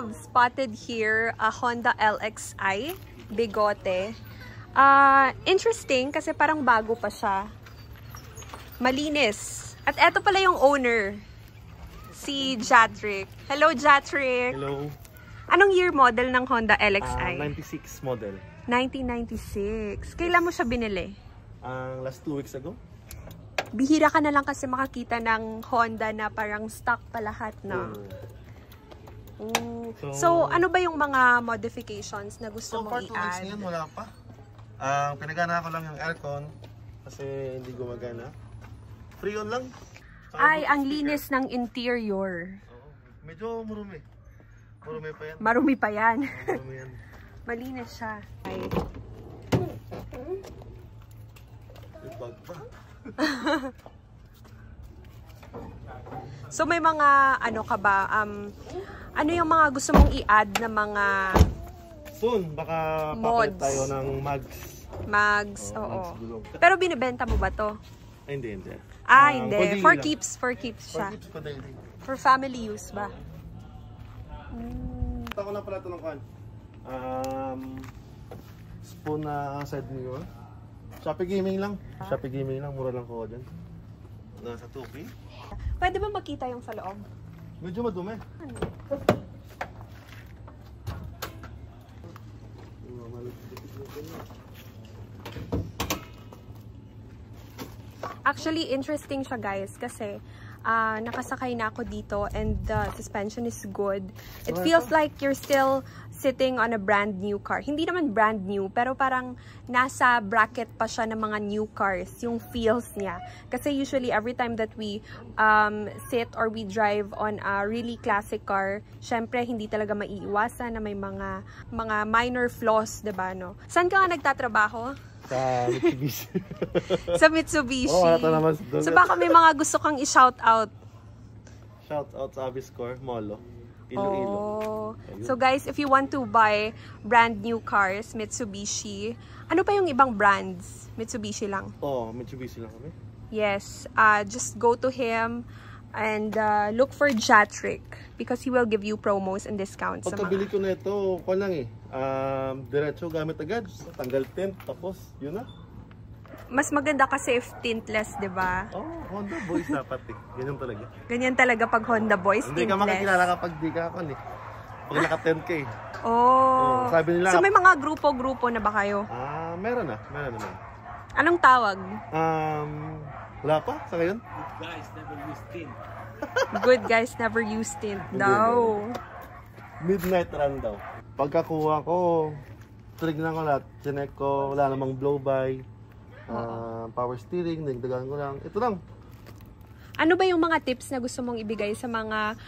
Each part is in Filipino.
have spotted here a Honda LXi Bigote. Interesting kasi parang bago pa siya. Malinis. At eto pala yung owner, si Jatrick. Hello, Jatrick. Hello. Anong year model ng Honda LXi? 96 model. 1996. Kailan mo siya binili? Last 2 weeks ago. Bihira ka na lang kasi makakita ng Honda na parang stock pa lahat, no? So, ano ba yung mga modifications na gusto mong i-add? So, far 2 weeks ngayon, wala pa. Pinagana ko lang yung aircon kasi hindi gumagana. Freon lang. Ay, ang linis ng interior. Medyo marumi. Marumi pa yan. Marumi pa yan. Marumi yan. Malinis siya. Ay. Bag pa. So, may mga, ano ka ba, ano yung mga gusto mong i-add na mga soon, baka papalit tayo ng mags. Mags, oo. Pero binibenta mo ba to? Ay, hindi. Hindi. For keeps siya. For keeps ko daily. For family use ba? Ito ko na pala ito ng kan. Spoon na side mirror. Shopee Gaming lang. Mura lang ko dyan. Nasa 2K. Pwede ba makita yung sa loob? Medyo madumi. Actually, interesting siya guys kasi nakasakay na ako dito and the suspension is good. It feels like you're still sitting on a brand new car. Hindi naman brand new, pero parang nasa bracket pa siya ng mga new cars, yung feels niya. Kasi usually every time that we sit or we drive on a really classic car, syempre hindi talaga maiiwasan na may mga minor flaws, diba, no? Saan ka nga nagtatrabaho? Sa Mitsubishi. Sa Mitsubishi. Oh, ito naman. So baka may mga gusto kang i-shout out. Shout out sa Abiscore, Molo, Iloilo. Oh. So guys, if you want to buy brand new cars, Mitsubishi, ano pa yung ibang brands? Mitsubishi lang. Oh, Mitsubishi lang kami. Yes, just go to him and look for Jatrick because he will give you promos and discounts. Pagkabili ko na ito, ko lang diretso gamit agad, tanggal tint, tapos yun na. Mas maganda kasi if tintless, di ba? Oh, Honda boys dapat eh. Ganyan talaga. Ganyan talaga pag Honda boys, hindi tintless. Hindi ka makikilala kapag di ka ako eh. Pag naka 10K. Oh. Sabi nila, so may mga grupo-grupo na ba kayo? Meron naman. Anong tawag? Wala pa sa ngayon? Good guys never use tint daw. Midnight run daw. Pagkakuha ko, tinignan ko lahat. Chinek ko, wala namang blow-by. Power steering, nagdagan ko lang. Ito lang. Ano ba yung mga tips na gusto mong ibigay sa mga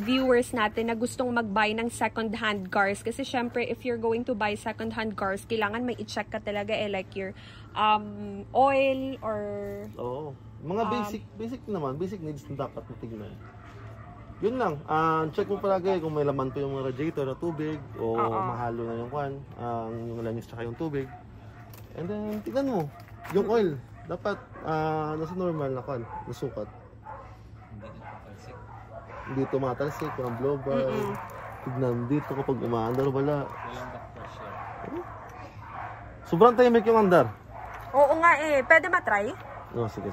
viewers natin na gustong mag-buy ng second-hand cars? Kasi syempre, if you're going to buy second-hand cars, kailangan may i-check ka talaga like your oil or... Oo. Mga basic naman. Basic needs na dapat matignan. Yun lang. Check mo palagi kung may laman pa yung mga radiator na tubig o mahalo na yung yung langis tsaka yung tubig. And then, tignan mo. Yung oil. Dapat nasa normal na nasukat. Hindi tumatalsik, walang blow-by. Tignan dito kapag umaandar, wala. Sobrang tahimik yung andar. Oo nga eh. Pwede matry? Sige.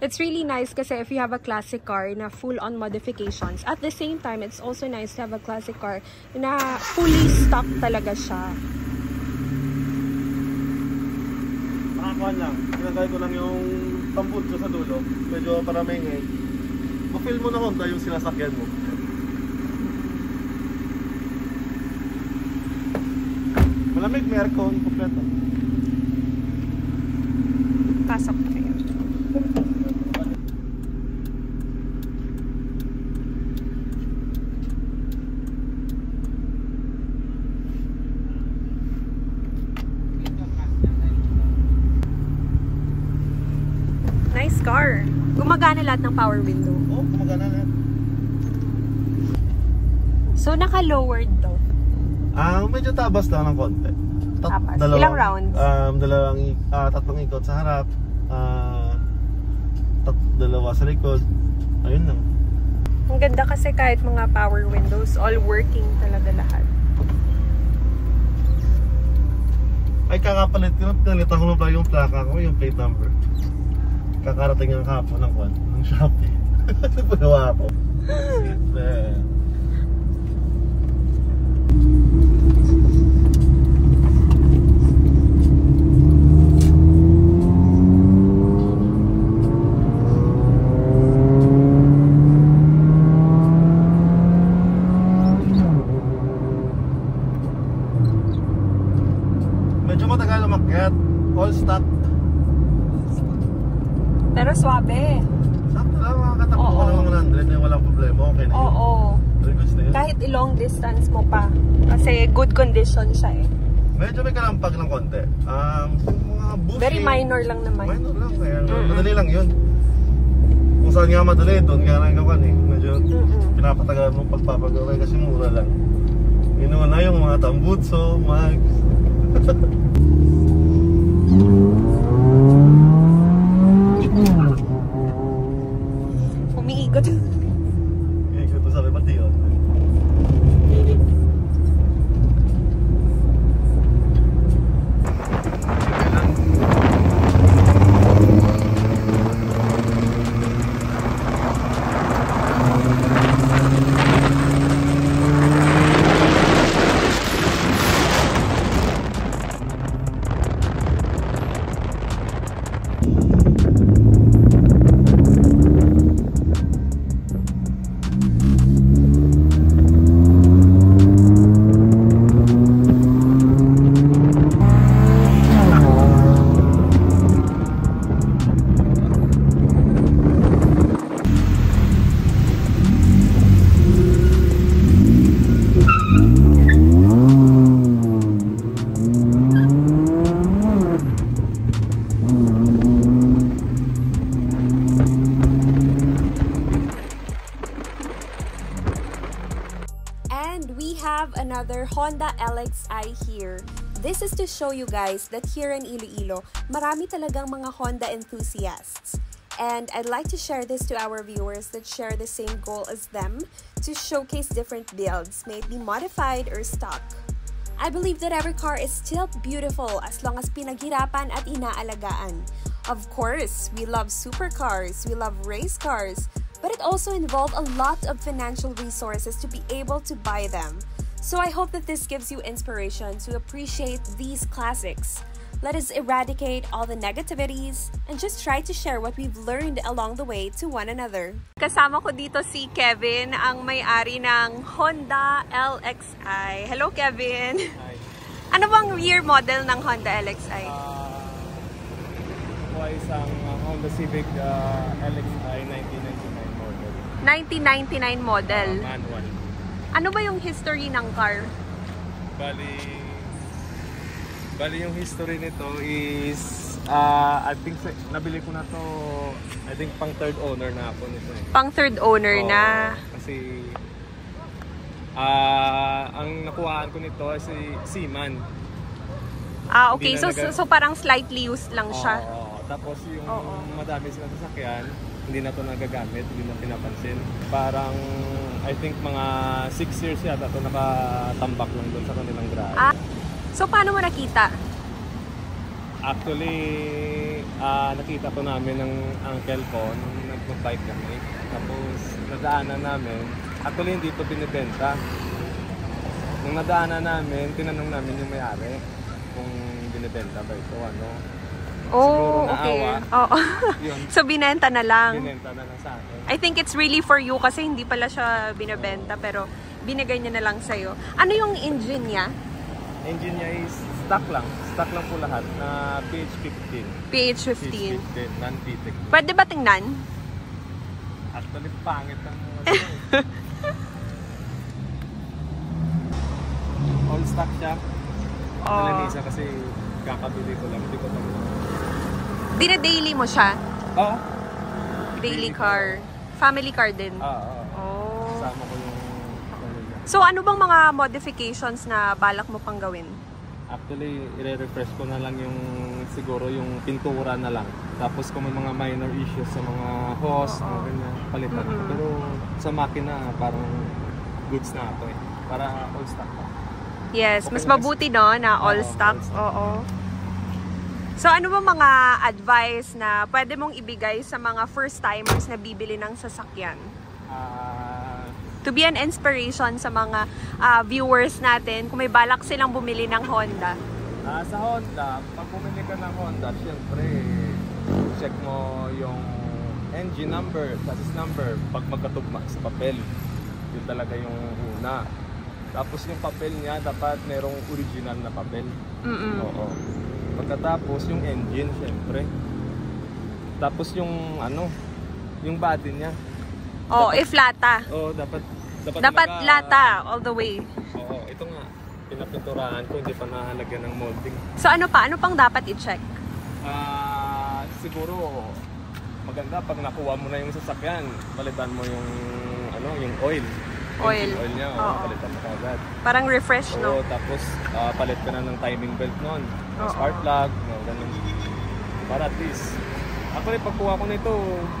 It's really nice kasi if you have a classic car na full-on modifications, at the same time, it's also nice to have a classic car na fully stock talaga siya. Nakakuhan lang. Pinagay ko lang yung tampud ko sa dulo. Medyo paraming ma-feel mo na Honda yung sinasakyan mo. Malamig, may aircon, kompleto. Pasok kayo. Nice car. Gumagana lahat ng power window. Oo, gumagana lahat. So, naka-lowered daw. Medyo tabas lang ng konti. Ilang rounds? Tatlong ikot sa harap. Dalawa sa likod. Ayun lang. Ang ganda kasi kahit mga power windows, all working talaga lahat. Ay, kakapalit ko. Pinalitan ko na ba yung plaka ko, yung plate number. Kakarating ang kapon ng kwan, ng Shopee. Pagawa ko. Medyo matagal umakyat. All stock. Pero swabe. Sakto lang, makakatakbo ko ng 100 walang problema. Okay na yun. Oo. Very good na yun. Kahit long distance mo pa. Kasi good condition siya eh. Medyo may kalampag ng konti. Mga bushing. Very minor lang naman. Minor lang. Kaya madali lang yun. Kung saan nga madali, doon nga lang ikaw eh. Medyo pinapatagal mong pagpapagaway kasi mura lang. Inuwa na yung mga tambutso, mags. Umiikot. Umiikot to sa Rebation. Another Honda LXi here. This is to show you guys that here in Iloilo, marami talagang mga Honda enthusiasts. And I'd like to share this to our viewers that share the same goal as them to showcase different builds, may it be modified or stock. I believe that every car is still beautiful as long as pinaghirapan at inaalagaan. Of course, we love supercars, we love race cars, but it also involves a lot of financial resources to be able to buy them. So I hope that this gives you inspiration to appreciate these classics. Let us eradicate all the negativities and just try to share what we've learned along the way to one another. Kasama ko dito si Kevin, ang may-ari ng Honda LXi. Hello, Kevin! Hi. Ano bang year model ng Honda LXi? Isang Honda Civic LXi 1999 model. 1999 model. Manual. Ano ba yung history ng car? Bali yung history nito is I think nabili ko na to, I think pang third owner na ako nito eh. Pang third owner na. Kasi ang nakuhaan ko nito ay si Seaman. Okay. So parang slightly used lang siya. Tapos yung madami silang sasakyan, hindi na to nagagamit, hindi na pinapansin. Parang I think mga 6 years yata to nakatambak lang doon sa kanilang garage. So paano mo nakita? Actually, nakita to namin ng uncle ko nung nag-bike kami. Tapos nadaanan namin, actually hindi to binibenta. Nung nadaanan namin, tinanong namin yung may-ari kung binibenta ba ito, ano. Oh, okay. Oo. So binenta na lang. Binenta na lang sa akin. I think it's really for you kasi hindi pala siya binebenta pero binigay niya na lang sa'yo. Ano yung engine niya? Engine niya is stock lang. Stock lang po lahat na PH15. PH15. Non-VTEC. Pwede ba tingnan? Actually, pangit ang all stock siya. Nalanisa kasi kakabili ko lang. Hindi ko lang. Dina-daily mo siya? Oo. Daily car. Family car din? Oo. Kasama ko yung pamilya. So ano bang mga modifications na balak mo pang gawin? Actually, i-refresh ko na lang yung siguro yung pintura na lang. Tapos kung may mga minor issues sa mga hose, mga ganyan, palitan. Pero sa makina, parang goods na ito eh. Para all stock pa. Yes, Okay mas na mabuti no na all stock. Oo. So ano ba mga advice na pwede mong ibigay sa mga first timers na bibili ng sasakyan? To be an inspiration sa mga viewers natin kung may balak silang bumili ng Honda. Sa Honda, pag bumili ka ng Honda, syempre, check mo yung engine number, chassis number, pag magkatugma sa papel. Yun talaga yung una. Tapos yung papel niya, dapat merong original na papel. Oo. Pagkatapos yung engine, syempre. Tapos yung ano, yung body niya. Oh, if lata. Oo, dapat lata all the way. Oo, ito nga. Pinapinturahan ko, hindi pa nahalagyan ng molding. So ano pa? Ano pang dapat i-check? Siguro maganda pag nakuha mo na yung sasakyan, palitan mo yung ano, yung oil. Oil. Oil niya, palitan mo agad. Parang refresh, no? Tapos palit ka na ng timing belt noon. Spark plug, ganun. Para at least. Actually, pagkuha ko nito,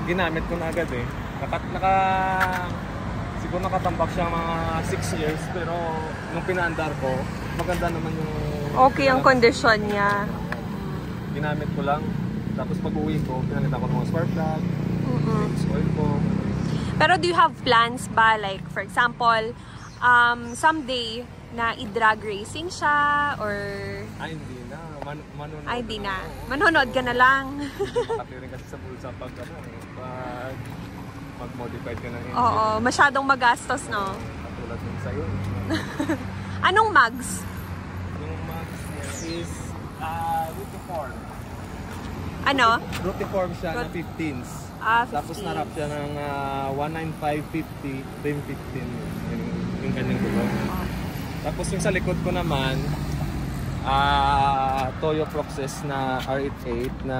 ginamit ko na agad eh. Siguro nakatambak siya mga 6 years, pero nung pinaandar ko, maganda naman yung... Okay yung condition niya. Ginamit ko lang. Tapos pag-uwi ko, pinalitan ko ng mga spark plug, oil ko. Pero do you have plans ba? Like, for example, someday na i-drag racing siya or... Ay, hindi na. Manonood. Ay, hindi na. Manonood ka na lang. Makatirin kasi sa bulsa pag mag-modified ka ng engine. Oo, masyadong magastos, no? Katulad nun sa'yo. Anong mags? Yung mags niya is Rutiform. Ano? Rutiform siya na 15s. 15. Tapos narap siya ng 19550, rim 15 yung kanyang gulong. Tapos yung sa likod ko naman, Toyo Proxys na R88 na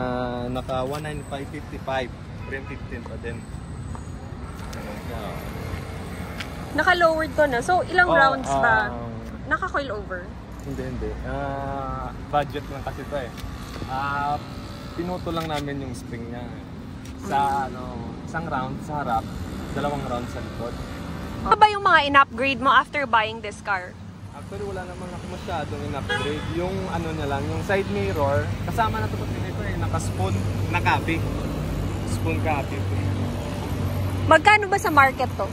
naka 19555, rim 15 pa din. Naka-lowered to na. So, ilang rounds ba? Naka-coil over? Hindi. Budget lang kasi ito eh. Pinuto lang namin yung spring niya. Sa isang round sa harap, 2 round sa likod. Ano ba yung mga in-upgrade mo after buying this car? Actually, wala naman ako masyadong in-upgrade. Yung ano niya lang, yung side mirror, kasama na ito ito eh, naka-spoon, nakabi. Spoon cabi. Magkano ba sa market to?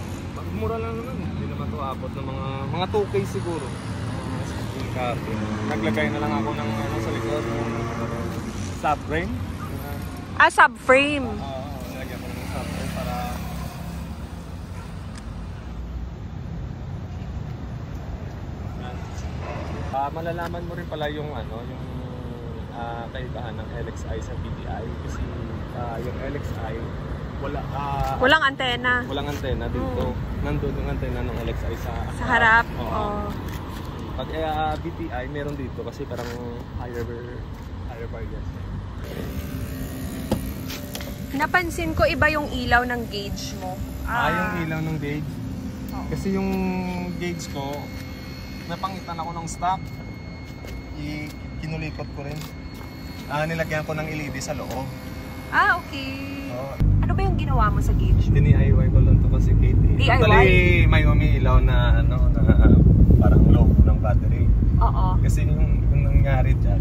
Mura lang naman, hindi naman ito abot ng mga 2K siguro. Spoon cabi. Naglagay na lang ako ng sa likod, subframe. Subframe. Nilagyan ko ng subframe para malalaman mo rin pala yung kaibahan ng LXI sa BDI kasi yung LXI walang antena. Walang antena dito. Nandun yung antena ng LXI sa harap. Pag BDI meron dito kasi parang higher bias. Napansin ko iba yung ilaw ng gauge mo. Yung ilaw ng gauge. Kasi yung gauge ko napangitan ako ng stock. Kinulikot ko rin. Nilagyan ko ng LED sa loob. Okay. Ano ba yung ginawa mo sa gauge? DIY ko lang to kasi Kate. DIY? Actually, may umiilaw na na parang low ng battery. Oo. Kasi yung nangyari dyan,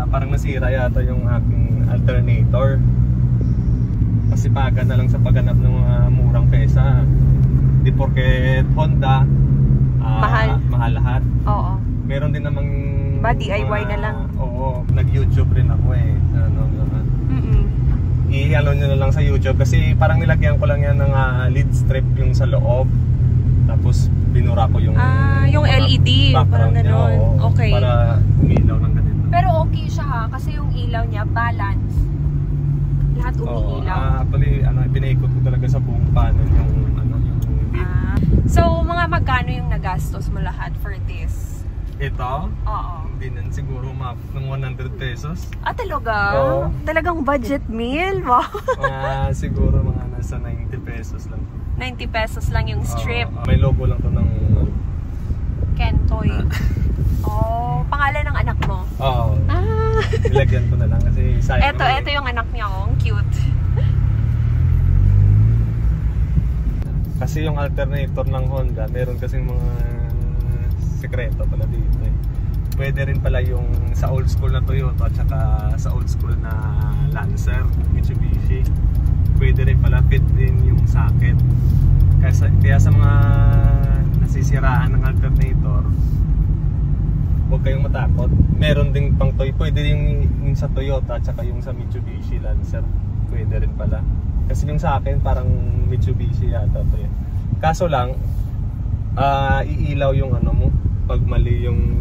parang nasira yata yung aking alternator. Kasi paga na lang sa pagganap ng murang pesa. Di porket Honda, mahal lahat. Oo. Meron din namang DIY na lang. Oo, nag-YouTube rin ako eh. I-allow nyo na lang sa YouTube kasi parang nilagyan ko lang yan ng lead strip yung sa loob. Tapos binura ko yung yung LED, parang gano'n. Okay. Para umilaw ng ganito. Pero okay siya ha, kasi yung ilaw niya balance. Lahat umiilaw. Actually, pinaikot ko talaga sa buong panel yung lead. So, mga magkano yung nagastos mo lahat for this? Ito? Oo. Hindi nan siguro ng 100 pesos. Talaga? Oo. Talagang budget meal? Wow. Siguro mga nasa 90 pesos lang. 90 pesos lang yung strip. May logo lang to ng Kentoy. Nilagyan ko na lang kasi sayang. Ito yung anak niya, oh. Ang cute. Kasi yung alternator ng Honda, meron kasing mga sekreto pala dito eh. Pwede rin pala yung sa old school na Toyota at saka sa old school na Lancer, Mitsubishi. Pwede rin pala fit din yung socket. Kaya sa mga nasisiraan ng alternator, huwag kayong matakot. Meron ding pang pwede yung sa Toyota at saka yung sa Mitsubishi Lancer. Pwede rin pala. Kasi yung sa akin parang Mitsubishi yata to eh. Kaso lang iilaw yung ano mo pag mali yung